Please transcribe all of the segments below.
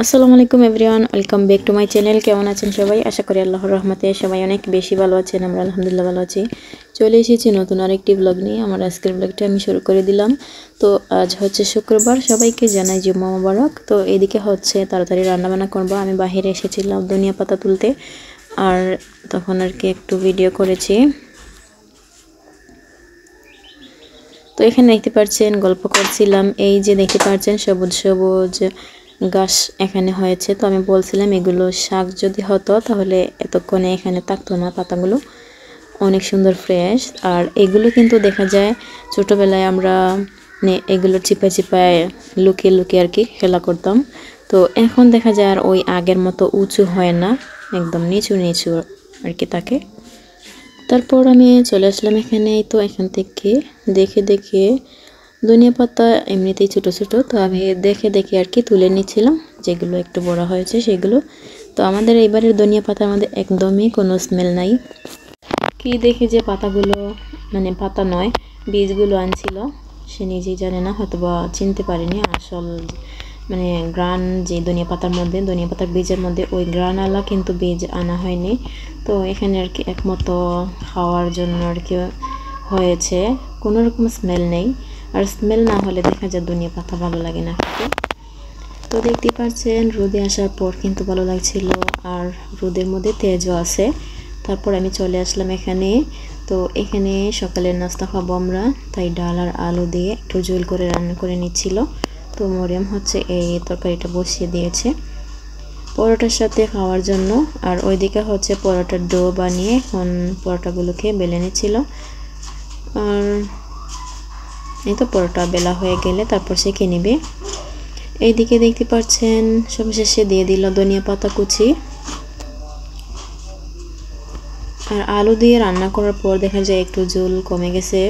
আসসালামু আলাইকুম everyone, welcome back to my channel. কেমন আছেন সবাই? আশা করি আল্লাহর রহমতে সবাই অনেক বেশি ভালো আছেন। আমরা আলহামদুলিল্লাহ ভালো আছি। চলে এসেছি নতুন আরেকটি ব্লগ নিয়ে। আমার আজকের ব্লগটা আমি শুরু করে দিলাম। তো আজ হচ্ছে শুক্রবার, সবাইকে জানাই জুম্মা মোবারক। তো এদিকে হচ্ছে তাড়াতাড়ি রান্নাবান্না করবো। আমি বাহিরে এসেছিলাম ধনিয়া পাতা তুলতে, আর তখন আর কি একটু ভিডিও করেছি। তো এখানে দেখতে পাচ্ছেন গল্প করছিলাম, এই যে দেখতে পাচ্ছেন সবুজ সবুজ গাছ এখানে হয়েছে। তো আমি বলছিলাম এগুলো শাক যদি হতো তাহলে এতক্ষণে এখানে থাকতো না, পাতাগুলো অনেক সুন্দর ফ্রেশ। আর এগুলো কিন্তু দেখা যায় ছোটোবেলায় আমরা এগুলো চিপায় চিপায় লুকিয়ে লুকিয়ে আর কি খেলা করতাম। তো এখন দেখা যায় আর ওই আগের মতো উঁচু হয় না, একদম নিচু নিচু আর কি থাকে। তারপর আমি চলে আসলাম এখানে। তো এখান থেকে দেখে দেখে ধনিয়া পাতা এমনিতেই ছোটো ছোটো, তো আমি দেখে দেখে আর কি তুলে নিচ্ছিলাম, যেগুলো একটু বড় হয়েছে সেগুলো। তো আমাদের এইবারের ধনিয়া পাতার মধ্যে একদমই কোনো স্মেল নাই। কি দেখে যে পাতাগুলো মানে পাতা নয় বীজগুলো আনছিল, সে নিজেই জানে না, হয়তো বা চিনতে পারেনি আসল মানে গ্রান যে ধনিয়া পাতার মধ্যে, ধনিয়া পাতার বীজের মধ্যে ওই গ্রানওয়ালা কিন্তু বীজ আনা হয়নি। তো এখানে আর কি একমতো খাওয়ার জন্য আর কি হয়েছে, কোনো রকম স্মেল নেই। আর স্মেল না হলে দেখা যায় ধনিয়া পাতা ভালো লাগে না খেতে। তো দেখতে পাচ্ছেন রোদে আসার পর কিন্তু ভালো লাগছিল, আর রোদের মধ্যে তেজও আছে। তারপর আমি চলে আসলাম এখানে। তো এখানে সকালের নাস্তা খাবো আমরা, তাই ডাল আর আলু দিয়ে একটু ঝোল করে রান্না করে নিচ্ছিল। তো মরিয়ম হচ্ছে এই তরকারিটা বসিয়ে দিয়েছে পরোটার সাথে খাওয়ার জন্য। আর ওইদিকে হচ্ছে পরোটার ডো বানিয়ে এখন পরোটাগুলোকে বেলে নিচ্ছিল। আর এই তো পরোটা বেলা হয়ে গেলে তারপর সেঁকে নিবে। এইদিকে দেখতে পাচ্ছেন সবশেষে দিয়ে দিল ধনিয়া পাতা কুচি। আর আলু দিয়ে রান্না করার পর দেখা যায় একটু ঝোল কমে গেছে।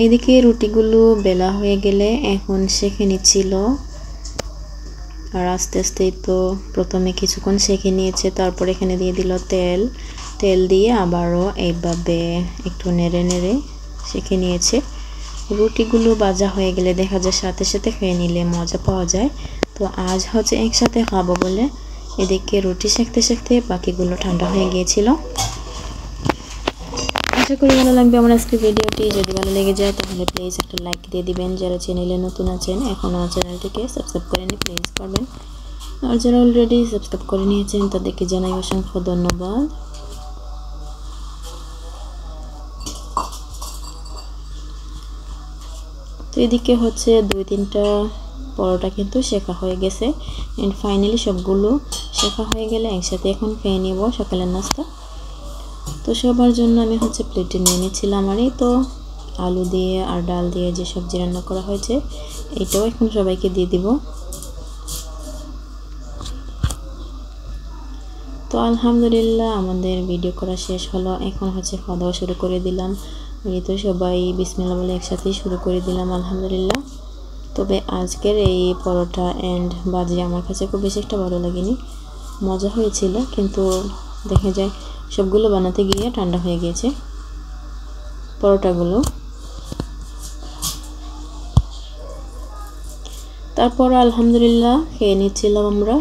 এদিকে রুটিগুলো বেলা হয়ে গেলে এখন সেঁকে নিচ্ছিল। আর আস্তে আস্তেই তো প্রথমে কিছুক্ষণ সেঁকে নিয়েছে, তারপর এখানে দিয়ে দিল তেল। তেল দিয়ে আবারও এইভাবে একটু নেড়ে নেড়ে সেঁকে নিয়েছে। রুটিগুলো ভাজা হয়ে গেলে দেখা যায় সাথে সাথে খেয়ে নিলে মজা পাওয়া যায়। তো আজ হচ্ছে একসাথে খাবো বলে এদিকে রুটি সেঁকতে সেঁকতে বাকিগুলো ঠান্ডা হয়ে গিয়েছিল। আশা করি ভালো লাগবে আমার আজকে ভিডিওটি। যদি ভালো লেগে যায় তাহলে প্লিজ একটা লাইক দিয়ে দিবেন। যারা চ্যানেলে নতুন আছেন এখনও চ্যানেলটিকে সাবস্ক্রাইব করেনি প্লিজ করবেন, আর যারা অলরেডি সাবস্ক্রাইব করে নিয়েছেন তাদেরকে জানাই অসংখ্য ধন্যবাদ। তো এদিকে হচ্ছে 2-3টা পরোটা কিন্তু শেখা হয়ে গেছে, অ্যান্ড ফাইনালি সবগুলো শেখা হয়ে গেলে একসাথে এখন খেয়ে নেব সকালের নাস্তা। তো সবার জন্য আমি হচ্ছে প্লেটে নিয়ে নিচ্ছিলাম। আর এই তো আলু দিয়ে আর ডাল দিয়ে যে সবজি রান্না করা হয়েছে এটাও এখন সবাইকে দিয়ে দিব। তো আলহামদুলিল্লাহ আমাদের ভিডিও করা শেষ হলো, এখন হচ্ছে খাওয়া দাওয়া শুরু করে দিলাম। এই তো সবাই বিসমিল্লাহ বলে একসাথেই শুরু করে দিলাম আলহামদুলিল্লাহ। তবে আজকের এই পরোটা অ্যান্ড ভাজি আমার কাছে খুব বেশি একটা ভালো লাগেনি, মজা হয়েছিল কিন্তু দেখা যায় সবগুলো বানাতে গিয়ে ঠান্ডা হয়ে গিয়েছে পরোটাগুলো। তারপর আলহামদুলিল্লাহ খেয়ে নিচ্ছিলাম আমরা।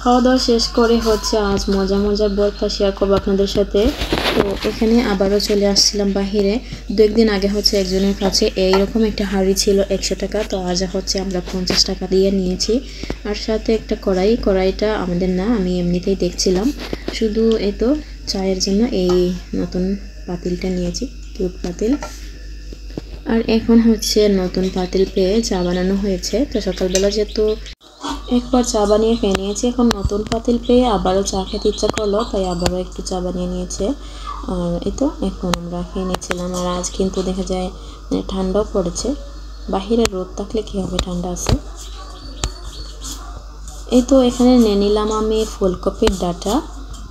খাওয়া দাওয়া শেষ করে হচ্ছে আজ মজার বর্তা শেয়ার করবো আপনাদের সাথে। তো এখানে আবারও চলে আসছিলাম বাহিরে। 2 দিন আগে হচ্ছে একজনের কাছে এইরকম একটা হাঁড়ি ছিল 100 টাকা, তো আজ হচ্ছে আমরা 50 টাকা দিয়ে নিয়েছি। আর সাথে একটা কড়াইটা আমাদের না, আমি এমনিতেই দেখছিলাম শুধু। এই তো চায়ের জন্য এই নতুন পাতিলটা নিয়েছি, কিউব পাতিল। আর এখন হচ্ছে নতুন পাতিল পেয়ে চা বানানো হয়েছে। তো সকালবেলা যেহেতু একবার চা বানিয়ে খেয়ে নিয়েছি, এখন নতুন পাতিল পেয়ে আবারও চা খেতে ইচ্ছা করলো, তাই আবারও একটু চা বানিয়ে নিয়েছে। আর এই তো এখন আমরা খেয়ে নিচ্ছিলাম। আর আজ কিন্তু দেখা যায় মানে ঠান্ডাও পড়েছে, বাহিরে রোদ থাকলে কী হবে, ঠান্ডা আছে। এই তো এখানে নিয়ে নিলাম আমি ফুলকপির ডাঁটা।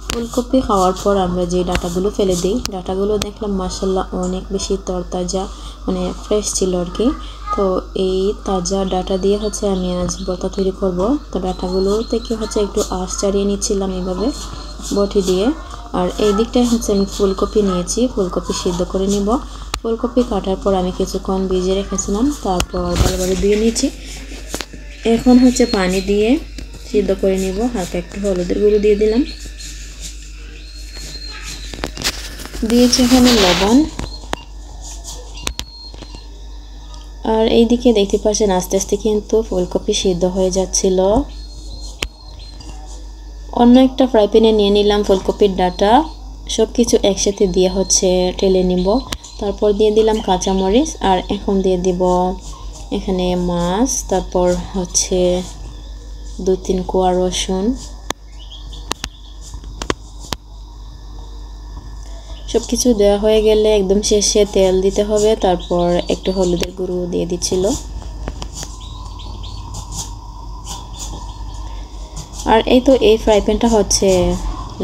ফুলকপি খাওয়ার পর আমরা যে ডাঁটাগুলো ফেলে দিই, ডাঁটাগুলো দেখলাম মাশাআল্লাহ অনেক বেশি তরতাজা, মানে ফ্রেশ ছিল আর কি। তো এই তাজা ডাঁটা দিয়ে হচ্ছে আমি আজ ভর্তা তৈরি করব। তো ডাঁটাগুলো থেকে হচ্ছে একটু আঁশ ছাড়িয়ে নিচ্ছিলাম এইভাবে বটি দিয়ে। আর এই দিকটায় হচ্ছে আমি ফুলকপি নিয়েছি, ফুলকপি সিদ্ধ করে নিব। ফুলকপি কাটার পর আমি কিছুক্ষণ ভিজিয়ে রেখেছিলাম, তারপর ভালোভাবে ধুয়ে নিয়েছি। এখন হচ্ছে পানি দিয়ে সিদ্ধ করে নিব। হালকা একটু হলুদের গুঁড়ো দিয়ে দিলাম, দিয়েছি এখানে লবণ। আর এইদিকে দেখতে পাচ্ছেন আস্তে আস্তে কিন্তু ফুলকপি সিদ্ধ হয়ে যাচ্ছিল। অন্য একটা ফ্রাই প্যানে নিয়ে নিলাম ফুলকপির ডাঁটা, সব কিছু একসাথে দিয়ে হচ্ছে টেলে নিব। তারপর দিয়ে দিলাম কাঁচামরিচ, আর এখন দিয়ে দিব এখানে মাছ, তারপর হচ্ছে 2-3 কোয়া রসুন। সব কিছু দেওয়া হয়ে গেলে একদম শেষে তেল দিতে হবে, তারপর একটু হলুদের গুঁড়ো দিয়ে দিচ্ছিল। আর এই তো এই ফ্রাই প্যানটা হচ্ছে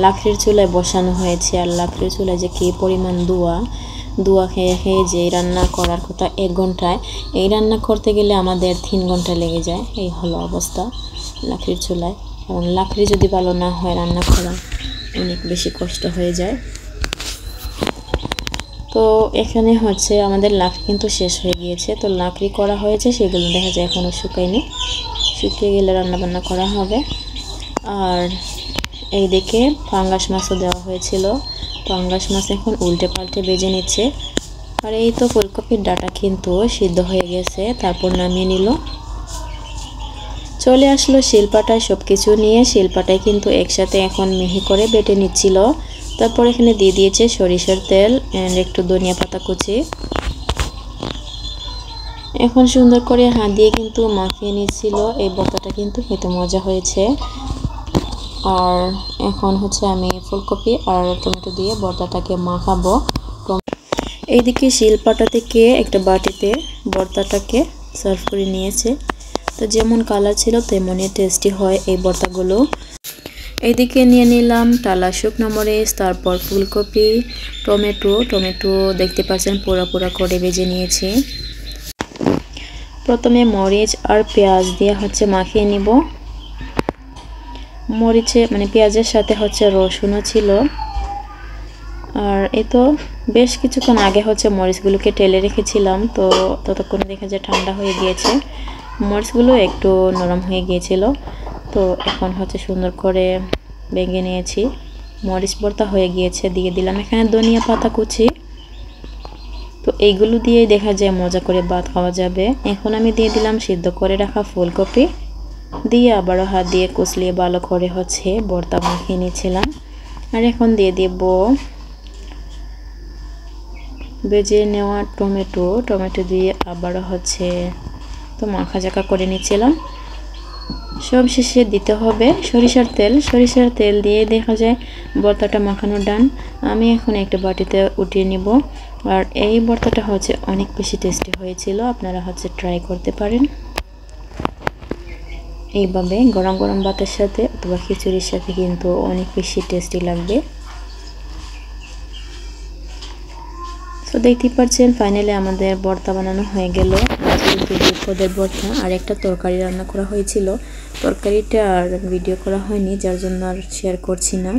লাকড়ির চুলায় বসানো হয়েছে। আর লাকড়ির চুলায় যে কী পরিমাণ ধোঁয়া খেয়ে খেয়ে যে রান্না করার কথা 1 ঘন্টায়, এই রান্না করতে গেলে আমাদের 3 ঘন্টা লেগে যায়। এই হলো অবস্থা লাকড়ির চুলায়। এবং লাকড়ি যদি ভালো না হয় রান্না করা অনেক বেশি কষ্ট হয়ে যায়। তো এখানে হচ্ছে আমাদের লাকড়ি কিন্তু শেষ হয়ে গিয়েছে। তো লাকড়ি করা হয়েছে, সেগুলো দেখা যায় এখনও শুকায়নি, শুকিয়ে গেলে রান্নাবান্না করা হবে। আর এইদিকে পাঙ্গাস মাছও দেওয়া হয়েছিল। পাঙ্গাস মাছ এখন উল্টে পাল্টে ভেজে নিচ্ছে। আর এই তো ফুলকপির ডাঁটা কিন্তু সিদ্ধ হয়ে গেছে, তারপর নামিয়ে নিল। চলে আসলো শিলপাটায় সব কিছু নিয়ে। শিলপাটায় কিন্তু একসাথে এখন মিহি করে বেটে নিচ্ছিল। তারপর এখানে দিয়ে দিয়েছে সরিষার তেল এন্ড একটু ধনিয়া পাতা কুচি। এখন সুন্দর করে হাত দিয়ে কিন্তু মাখিয়ে নিচ্ছিল। এই ভর্তাটা কিন্তু খেতে মজা হয়েছে। আর এখন হচ্ছে আমি ফুলকপি আর টমেটো দিয়ে ভর্তাটাকে মাখাবো। এইদিকে শিলপাটা থেকে একটা বাটিতে ভর্তাটাকে সার্ভ করে নিয়েছে। তো যেমন কালার ছিল তেমনই টেস্টি হয় এই ভর্তাগুলো। এইদিকে নিয়ে নিলাম টালা শুকনো মরিচ, তারপর ফুলকপি, টমেটো দেখতে পাচ্ছেন পোড়া পোড়া করে ভেজে নিয়েছি। প্রথমে মরিচ আর পেঁয়াজ দিয়ে হচ্ছে মাখিয়ে নিব। মরিচে মানে পেঁয়াজের সাথে হচ্ছে রসুনও ছিল। আর এই তো বেশ কিছুক্ষণ আগে হচ্ছে মরিচগুলোকে টেলে রেখেছিলাম, তো ততক্ষণে দেখা যায় ঠান্ডা হয়ে গিয়েছে, মরিচগুলো একটু নরম হয়ে গিয়েছিল। তো এখন হচ্ছে সুন্দর করে ভেঙে নিয়েছি। মরিচ ভর্তা হয়ে গিয়েছে, দিয়ে দিলাম এখানে ধনিয়া পাতা কুচি। তো এইগুলো দিয়ে দেখা যায় মজা করে ভাত খাওয়া যাবে। এখন আমি দিয়ে দিলাম সিদ্ধ করে রাখা ফুলকপি, দিয়ে আবারও হাত দিয়ে কুচলিয়ে ভালো করে হচ্ছে ভর্তা মাখিয়ে নিয়েছিলাম। আর এখন দিয়ে দেব ভেজে নেওয়া টমেটো দিয়ে আবারও হচ্ছে তো মাখা জাকা করে নিচ্ছিলাম। সব শেষে দিতে হবে সরিষার তেল দিয়ে দেখা যায় ভর্তাটা মাখানো ডান। আমি এখন একটা বাটিতে উঠিয়ে নিব। আর এই ভর্তাটা হচ্ছে অনেক বেশি টেস্টি হয়েছিল, আপনারা হচ্ছে ট্রাই করতে পারেন। এইভাবে গরম গরম ভাতের সাথে অথবা খিচুড়ির সাথে কিন্তু অনেক বেশি টেস্টি লাগবে। তো দেখতেই পাচ্ছেন ফাইনালি আমাদের ভর্তা বানানো হয়ে গেল। পদের ভর্তা আর একটা তরকারি রান্না করা হয়েছিল, তরকারিটা আর ভিডিও করা হয়নি, যার জন্য আর শেয়ার করছি না।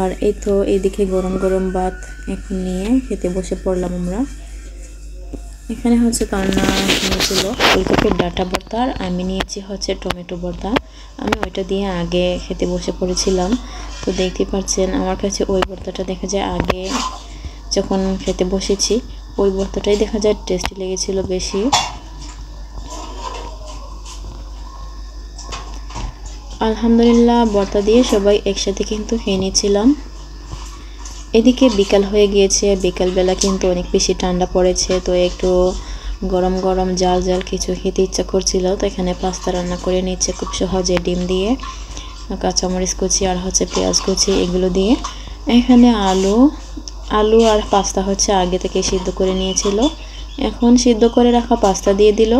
আর এই তো এইদিকে গরম গরম ভাত এখন নিয়ে খেতে বসে পড়লাম আমরা। এখানে হচ্ছে রান্না নিয়েছিল ফুলকপির ডাঁটা ভর্তা, আর আমি নিয়েছি হচ্ছে টমেটো ভর্তা। আমি ওইটা দিয়ে আগে খেতে বসে পড়েছিলাম। তো দেখতে পাচ্ছেন আমার কাছে ওই ভর্তাটা দেখা যায় আগে যখন খেতে বসেছি ওই ভর্তাটাই দেখা যায় টেস্টি লেগেছিল বেশি। আলহামদুলিল্লাহ ভর্তা দিয়ে সবাই একসাথে কিন্তু খেয়ে নিয়েছিলাম। এদিকে বিকাল হয়ে গিয়েছে, বিকালবেলা কিন্তু অনেক বেশি ঠান্ডা পড়েছে, তো একটু গরম গরম জাল কিছু খেতে ইচ্ছা করছিল। তো এখানে পাস্তা রান্না করে নিচ্ছে খুব সহজে, ডিম দিয়ে, কাঁচামরিচ কুচি আর হচ্ছে পেঁয়াজ কুচি এগুলো দিয়ে। এখানে আলু আর পাস্তা হচ্ছে আগে থেকে সিদ্ধ করে নিয়েছিল, এখন সিদ্ধ করে রাখা পাস্তা দিয়ে দিল।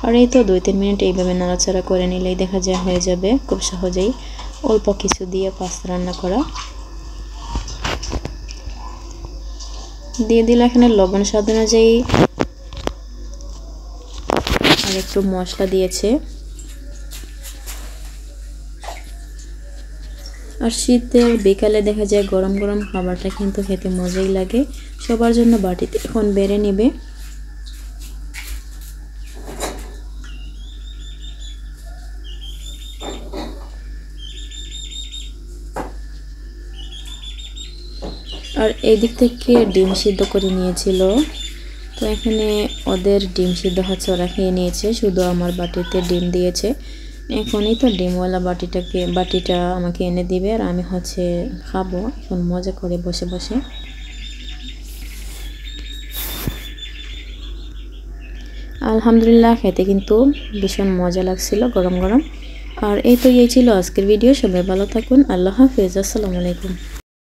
আর এই তো 2-3 মিনিট এইভাবে নাড়াচাড়া করে নিলেই দেখা যায় হয়ে যাবে খুব সহজেই অল্প কিছু দিয়ে পাস্তা রান্না করা। দিয়ে দিল এখানে লবণ স্বাদ অনুযায়ী, আর একটু মশলা দিয়েছে। আর শীতের বিকালে দেখা যায় গরম গরম খাবারটা কিন্তু খেতে মজাই লাগে। সবার জন্য বাটিতে এখন বেড়ে নেবে। আর এই দিক থেকে ডিম সিদ্ধ করে নিয়েছিল, তো এখানে ওদের ডিম সিদ্ধ হচ্ছে, ওরা খেয়ে নিয়েছে, শুধু আমার বাটিতে ডিম দিয়েছে। এখনই তো ডিমওয়ালা বাটিটা আমাকে এনে দিবে আর আমি হচ্ছে খাবো এখন মজা করে বসে বসে। আলহামদুলিল্লাহ, খেতে কিন্তু ভীষণ মজা লাগছিল গরম গরম। আর এই ছিল আজকের ভিডিও। সবাই ভালো থাকুন। আল্লাহ হাফেজ। আসসালামু আলাইকুম।